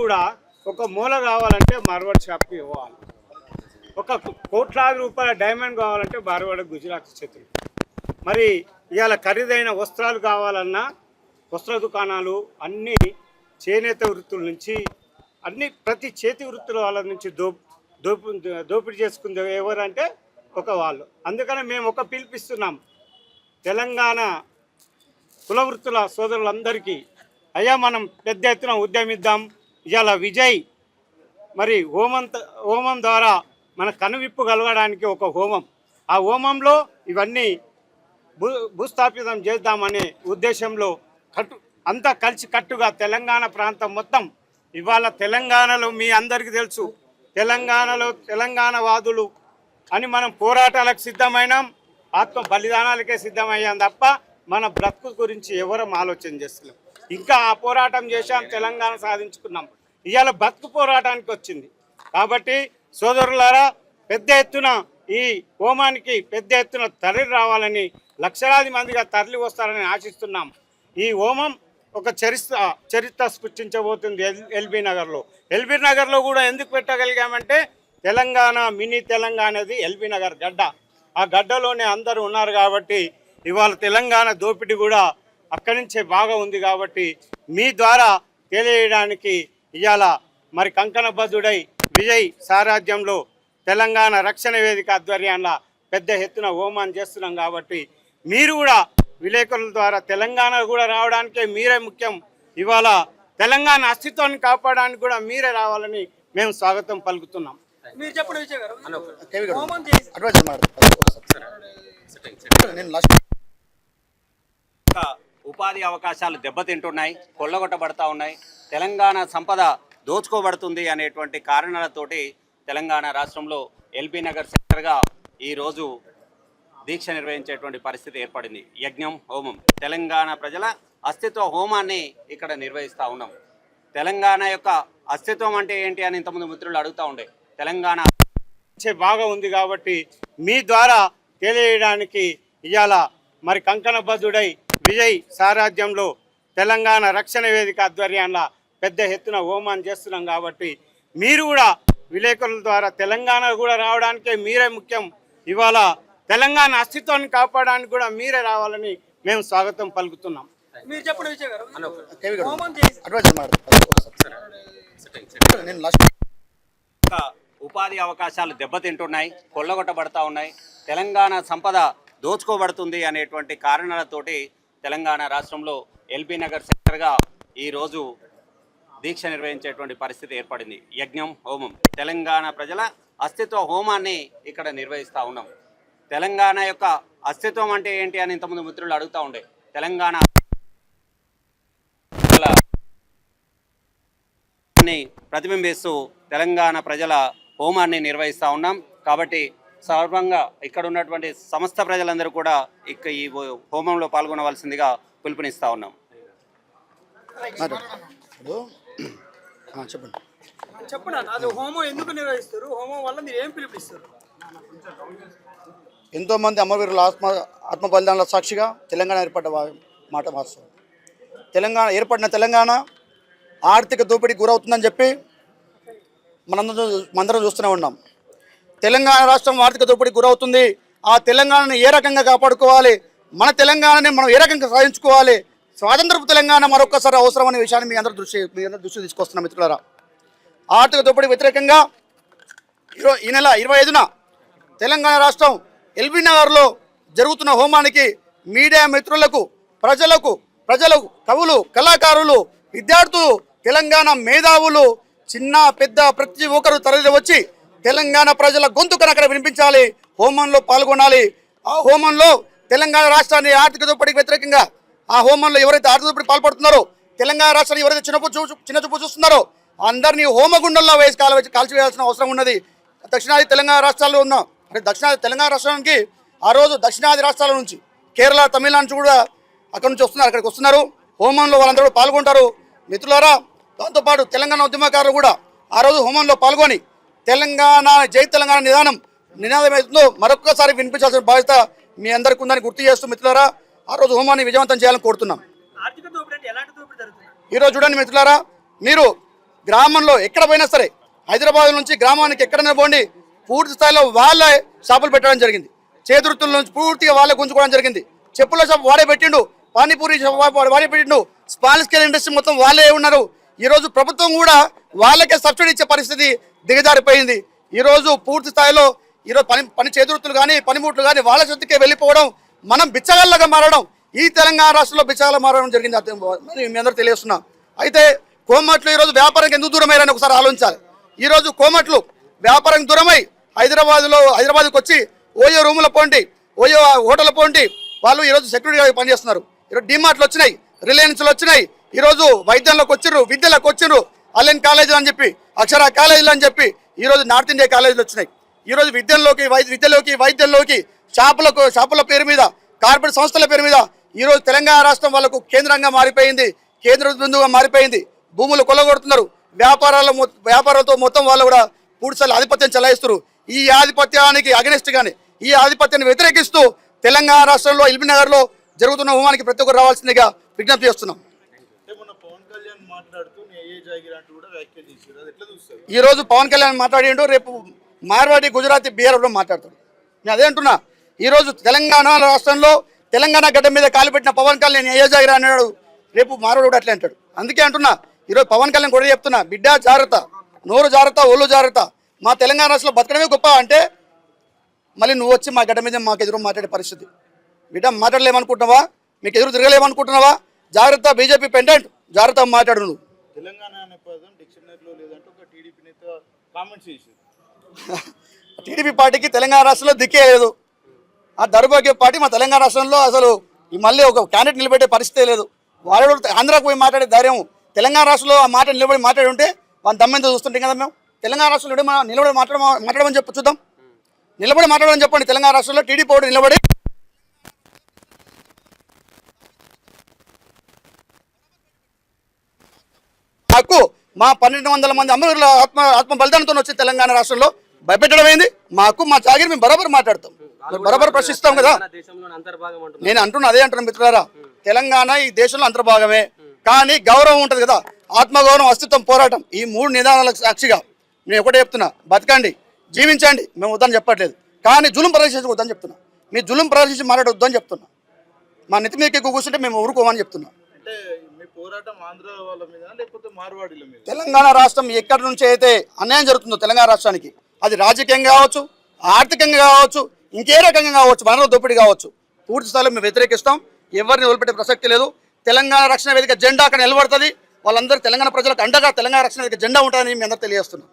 కూడా ఒక మూల కావాలంటే మార్వాడ్ షాప్కి ఇవ్వాలి. ఒక కోట్లాది రూపాయల డైమండ్ కావాలంటే మార్వాడ్ గుజరాత్ చేతులు. మరి ఇవాళ ఖరీదైన వస్త్రాలు కావాలన్నా వస్త్ర దుకాణాలు అన్నీ చేనేత వృత్తుల నుంచి అన్ని ప్రతి చేతి వృత్తుల వాళ్ళ నుంచి దోపిడీ చేసుకుంది ఎవరంటే ఒక వాళ్ళు. అందుకని మేము ఒక పిలిపిస్తున్నాం తెలంగాణ కుల వృత్తుల సోదరులందరికీ, అయ్యా మనం పెద్ద ఎత్తున ఉద్యమిద్దాం. ఇవాళ విజయ్ మరి హోమం ద్వారా మన కనువిప్పు కలగడానికి ఒక హోమం, ఆ హోమంలో ఇవన్నీ భూస్థాపితం చేద్దామనే ఉద్దేశంలో అంతా కలిసి కట్టుగా తెలంగాణ ప్రాంతం మొత్తం ఇవాళ తెలంగాణలో మీ అందరికీ తెలుసు, తెలంగాణలో తెలంగాణ వాదులు అని మనం పోరాటాలకు సిద్ధమైనాం, ఆత్మ బలిదానాలకే సిద్ధమయ్యాం తప్ప మన బ్రతుకు గురించి ఎవరం ఆలోచన చేస్తున్నాం. ఇంకా ఆ పోరాటం చేశాం, తెలంగాణ సాధించుకున్నాం. ఇవాళ బ్రతుకు పోరాటానికి వచ్చింది. కాబట్టి సోదరులారా, పెద్ద ఎత్తున ఈ హోమానికి పెద్ద ఎత్తున తరలి రావాలని, లక్షలాది మందిగా తరలి వస్తారని ఆశిస్తున్నాం. ఈ హోమం ఒక చరిత్ర సృష్టించబోతుంది ఎల్బీ నగర్లో కూడా ఎందుకు పెట్టగలిగామంటే తెలంగాణ మినీ తెలంగాణ అనేది ఎల్బీ నగర్ గడ్డ, ఆ గడ్డలోనే అందరూ ఉన్నారు కాబట్టి ఇవాళ తెలంగాణ దోపిడీ కూడా అక్కడి నుంచే బాగా ఉంది. కాబట్టి మీ ద్వారా తెలియడానికి ఇవాళ మరి కంకణబద్ధుడై విజయ్ సారాధ్యంలో తెలంగాణ రక్షణ వేదిక ఆధ్వర్యంలో పెద్ద ఎత్తున హోమాన్ని చేస్తున్నాం. కాబట్టి మీరు కూడా విలేకరుల ద్వారా తెలంగాణ కూడా రావడానికే మీరే ముఖ్యం. ఇవాళ తెలంగాణ అస్తిత్వాన్ని కాపాడడానికి కూడా మీరే రావాలని మేము స్వాగతం పలుకుతున్నాం. మీరు చెప్పండి విజయ్ గారు. ఉపాధి అవకాశాలు దెబ్బతింటున్నాయి, కొల్లగొట్టబడతా ఉన్నాయి, తెలంగాణ సంపద దోచుకోబడుతుంది అనేటువంటి కారణాలతోటి తెలంగాణ రాష్ట్రంలో ఎల్బీ నగర్ సెంటర్గా ఈరోజు దీక్ష నిర్వహించేటువంటి పరిస్థితి ఏర్పడింది. యజ్ఞం హోమం, తెలంగాణ ప్రజల అస్తిత్వ హోమాన్ని ఇక్కడ నిర్వహిస్తూ ఉన్నాం. తెలంగాణ యొక్క అస్తిత్వం అంటే ఏంటి అని ఇంతకుముందు మిత్రులు అడుగుతూ ఉండే, తెలంగాణ బాగా ఉంది కాబట్టి మీ ద్వారా తెలియడానికి ఇవాళ మరి కంకణబద్ధుడై విజయ్ సారాధ్యంలో తెలంగాణ రక్షణ వేదిక ఆధ్వర్యంలో పెద్ద ఎత్తున హోమాన్ని చేస్తున్నాం. కాబట్టి మీరు కూడా విలేకరుల ద్వారా తెలంగాణ కూడా రావడానికే మీరే ముఖ్యం. ఇవాళ తెలంగాణ అస్తిత్వాన్ని కాపాడడానికి కూడా మీరే రావాలని మేము స్వాగతం పలుకుతున్నాం. మీరు చెప్పండి విజయ్ గారు. ఉపాధి అవకాశాలు దెబ్బతింటున్నాయి, కొల్లగొట్టబడతా ఉన్నాయి, తెలంగాణ సంపద దోచుకోబడుతుంది అనేటువంటి కారణాలతోటి తెలంగాణ రాష్ట్రంలో ఎల్బీ నగర్ సెంటర్గా ఈరోజు దీక్ష నిర్వహించేటువంటి పరిస్థితి ఏర్పడింది. యజ్ఞం హోమం, తెలంగాణ ప్రజల అస్తిత్వ హోమాన్ని ఇక్కడ నిర్వహిస్తూ ఉన్నాం. తెలంగాణ యొక్క అస్తిత్వం అంటే ఏంటి అని ఇంతకుముందు మిత్రులు అడుగుతూ ఉండే, తెలంగాణ ప్రతిబింబిస్తూ తెలంగాణ ప్రజల హోమాన్ని నిర్వహిస్తూ ఉన్నాం. కాబట్టి సర్వంగా ఇక్కడ ఉన్నటువంటి సమస్త ప్రజలందరూ కూడా ఈ హోమంలో పాల్గొనవలసిందిగా పిలుపునిస్తూ ఉన్నాం. చెప్పండి, హోమం ఎందుకు నిర్వహిస్తారు, హోమం వల్ల మీరు ఏం పిలుపునిస్తారు? ఎంతోమంది అమరవీరుల ఆత్మ బలిదానాల సాక్షిగా తెలంగాణ ఏర్పడ్డ మాట వాస్తవం. ఏర్పడిన తెలంగాణ ఆర్థిక దోపిడీకి గురవుతుందని చెప్పి మనందరం చూస్తూనే ఉన్నాం. తెలంగాణ రాష్ట్రం ఆర్థిక దోపిడీకి గురవుతుంది. ఆ తెలంగాణను ఏ రకంగా కాపాడుకోవాలి, మన తెలంగాణని మనం ఏ రకంగా సాధించుకోవాలి, స్వాతంత్రపు తెలంగాణ మరొకసారి అవసరమనే విషయాన్ని మీ అందరి దృష్టి తీసుకొస్తున్నాం మిత్రులారా. ఆర్థిక దోపిడీ వ్యతిరేకంగా ఈ నెల 25న తెలంగాణ రాష్ట్రం ఎల్బీ నగర్లో జరుగుతున్న హోమానికి మీడియా మిత్రులకు, ప్రజలు, కవులు, కళాకారులు, విద్యార్థులు, తెలంగాణ మేధావులు, చిన్న పెద్ద ప్రతి ఒక్కరు తరలి వచ్చి తెలంగాణ ప్రజల గొంతుకను అక్కడ వినిపించాలి, హోమంలో పాల్గొనాలి. ఆ హోమంలో తెలంగాణ రాష్ట్రాన్ని ఆర్థిక దోపిడీకి వ్యతిరేకంగా ఆ హోమంలో ఎవరైతే ఆర్థిక దోపిడీ పాల్పడుతున్నారో, తెలంగాణ రాష్ట్రాన్ని ఎవరైతే చిన్న చూపు చూస్తున్నారో అందరినీ హోమగుండంలో కాల్చివేయాల్సిన అవసరం ఉన్నది. దక్షిణాది తెలంగాణ రాష్ట్రాల్లో ఉన్న దక్షిణాది తెలంగాణ రాష్ట్రానికి ఆ రోజు దక్షిణాది రాష్ట్రాల నుంచి కేరళ, తమిళనాడు నుంచి కూడా అక్కడి నుంచి వస్తున్నారు, అక్కడికి వస్తున్నారు. హోమంలో వాళ్ళందరూ పాల్గొంటారు. మిత్రులారా, దాంతోపాటు తెలంగాణ ఉద్యమకారులు కూడా ఆ రోజు హోమంలో పాల్గొని తెలంగాణ జై తెలంగాణ నినాదం అవుతుందో మరొక్కసారి వినిపించాల్సిన బాధ్యత మీ అందరికీ ఉందని గుర్తు చేస్తూ మిత్రులారా ఆ రోజు హోమాన్ని విజయవంతం చేయాలని కోరుతున్నాం. ఈరోజు చూడండి మిత్రులారా, మీరు గ్రామంలో ఎక్కడ పోయినా సరే హైదరాబాద్ నుంచి గ్రామానికి ఎక్కడైనా పోండి పూర్తి స్థాయిలో వాళ్ళే షాపులు పెట్టడం జరిగింది. చేతురుతుల నుంచి పూర్తిగా వాళ్ళే గుంజుకోవడం జరిగింది. చెప్పుల షాప్ వాడే పెట్టిండు, పానీపూరి షాప్ వాడే పెట్టిండు, స్మాల్ స్కేల్ ఇండస్ట్రీ మొత్తం వాళ్ళే ఉన్నారు. ఈరోజు ప్రభుత్వం కూడా వాళ్ళకే సబ్సిడీ ఇచ్చే పరిస్థితి దిగజారిపోయింది. ఈరోజు పూర్తి స్థాయిలో ఈరోజు పని చేతురుతులు కానీ పనిముట్లు కానీ వాళ్ళ చేతికే వెళ్ళిపోవడం, మనం బిచ్చగాళ్ళగా మారడం, ఈ తెలంగాణ రాష్ట్రంలో బిచ్చగాళ్ళ మారడం జరిగింది. మీ అందరూ తెలియజేస్తున్నా. అయితే కోమట్లు ఈరోజు వ్యాపారానికి ఎందుకు దూరమయ్యారని ఒకసారి ఆలోచించాలి. ఈరోజు కోమట్లు వ్యాపారం దూరమై హైదరాబాద్కి వచ్చి ఓయో రూముల పోండి, ఓయో హోటల్ పోండి, వాళ్ళు ఈరోజు సెక్యూరిటీగా పనిచేస్తున్నారు. ఈరోజు డిమార్ట్లు వచ్చినాయి, రిలయన్స్లు వచ్చినాయి, ఈరోజు వైద్యంలోకి వచ్చిర్రు, విద్యలోకి వచ్చిర్రు, అలెన్ కాలేజీలు అని చెప్పి, అక్షర కాలేజీలు అని చెప్పి ఈరోజు నార్త్ ఇండియా కాలేజీలు వచ్చినాయి. ఈరోజు విద్యలోకి వైద్యంలోకి షాపుల పేరు మీద, కార్పొరేట్ సంస్థల పేరు మీద ఈరోజు తెలంగాణ రాష్ట్రం వాళ్ళకు కేంద్రంగా మారిపోయింది, కేంద్ర బిందువుగా మారిపోయింది. భూములు కొల్లగొడుతున్నారు, వ్యాపారాలతో మొత్తం వాళ్ళు కూడా పూర్తిస్థాయి ఆధిపత్యం చెలాయిస్తారు. ఈ ఆధిపత్యానికి అగెనిస్ట్ గాని, ఈ ఆధిపత్యాన్ని వ్యతిరేకిస్తూ తెలంగాణ రాష్ట్రంలో ఎల్బీ నగర్లో జరుగుతున్న హోమానికి ప్రతి ఒక్కరు రావాల్సిందిగా విజ్ఞప్తి చేస్తున్నాం. ఈ రోజు పవన్ కళ్యాణ్ మాట్లాడిండు, రేపు మార్వాడి గుజరాతీ బీహార్లో మాట్లాడతాడు. నేను అదే అంటున్నా. ఈరోజు తెలంగాణ రాష్ట్రంలో తెలంగాణ గడ్డ మీద కాలు పెట్టిన పవన్ కళ్యాణ్ ఏ జాగిరా అన్నాడు, రేపు మార్వాడు కూడా అట్లే అంటాడు. అందుకే అంటున్నా, ఈరోజు పవన్ కళ్యాణ్ కూడా చెప్తున్నా, బిడ్డ జాగ్రత్త, నోరు జాగ్రత్త, ఒళ్ళు జాగ్రత్త. మా తెలంగాణ రాష్ట్రంలో బతకడమే గొప్ప అంటే మళ్ళీ నువ్వు వచ్చి మా గడ్డ మీద మాకు ఎదురు మాట్లాడే పరిస్థితి. బిడ్డ మాట్లాడలేమనుకుంటున్నావా, మీకు ఎదురు తిరగలేమనుకుంటున్నావా? జాగ్రత్త, బీజేపీ పెండెంట్, జాగ్రత్త మాట్లాడు. నువ్వు తెలంగాణ అనే పదం డిక్షనరీలో లేదంటే ఒక టీడీపీ నేత కామెంట్స్ చేసి టీడీపీ పార్టీకి తెలంగాణ రాష్ట్రంలో దిక్కే లేదు. ఆ దౌర్భాగ్య పార్టీ మా తెలంగాణ రాష్ట్రంలో అసలు మళ్ళీ ఒక క్యాండిడేట్ నిలబెట్టే పరిస్థితే లేదు. వాళ్ళు ఆంధ్రాకు పోయి మాట్లాడే ధైర్యం తెలంగాణ రాష్ట్రంలో ఆ మాట నిలబడి మాట్లాడి ఉంటే వాళ్ళ దమ్మెంతో చూస్తుంటాం కదా. మేము తెలంగాణ రాష్ట్రంలో నిలబడి మాట్లాడమని చెప్పు చూద్దాం. నిలబడి మాట్లాడమని చెప్పండి. తెలంగాణ రాష్ట్రంలో టీడీపీ ఒకటి నిలబడి మాకు మా 1200 మంది అమరుల ఆత్మ బలిదానంతో వచ్చి తెలంగాణ రాష్ట్రంలో భయపెట్టడం అయింది. మాకు మా జాగిరి మేము బరాబర్ మాట్లాడతాం, బరాబర్ ప్రశ్నిస్తాం కదా. నేను అదే అంటున్నా మిత్రులారా, తెలంగాణ ఈ దేశంలో అంతర్భాగమే, కానీ గౌరవం ఉంటుంది కదా, ఆత్మగౌరవం, అస్తిత్వం, పోరాటం, ఈ 3 నిదానాలకు సాక్షిగా నేను ఒకటే చెప్తున్నా, బతకండి, జీవించండి, మేము వద్దని చెప్పట్లేదు, కానీ జులుం ప్రదర్శించవద్దని చెప్తున్నా. మీ జులుం ప్రదర్శించి మాట్లాడొద్దని చెప్తున్నా. మా నెత్తి మీద ఎక్కువ కూర్చుంటే మేము ఊరుకోమని చెప్తున్నా. తెలంగాణ రాష్ట్రం ఎక్కడి నుంచి అయితే అన్యాయం జరుగుతుందో తెలంగాణ రాష్ట్రానికి, అది రాజకీయంగా కావచ్చు, ఆర్థికంగా కావచ్చు, ఇంకే రకంగా కావచ్చు, వనరుల దోపిడీ కావచ్చు, పూర్తి స్థాయిలో మేము వ్యతిరేకిస్తాం. ఎవరిని వదిలిపెట్టే ప్రసక్తి లేదు. తెలంగాణ రక్షణ వేదిక జెండా అక్కడ నిలబడుతుంది. వాళ్ళందరూ తెలంగాణ ప్రజలకు అండగా తెలంగాణ రక్షణ వేదిక జెండా ఉంటుందని మీ అందరూ తెలియజేస్తున్నాం.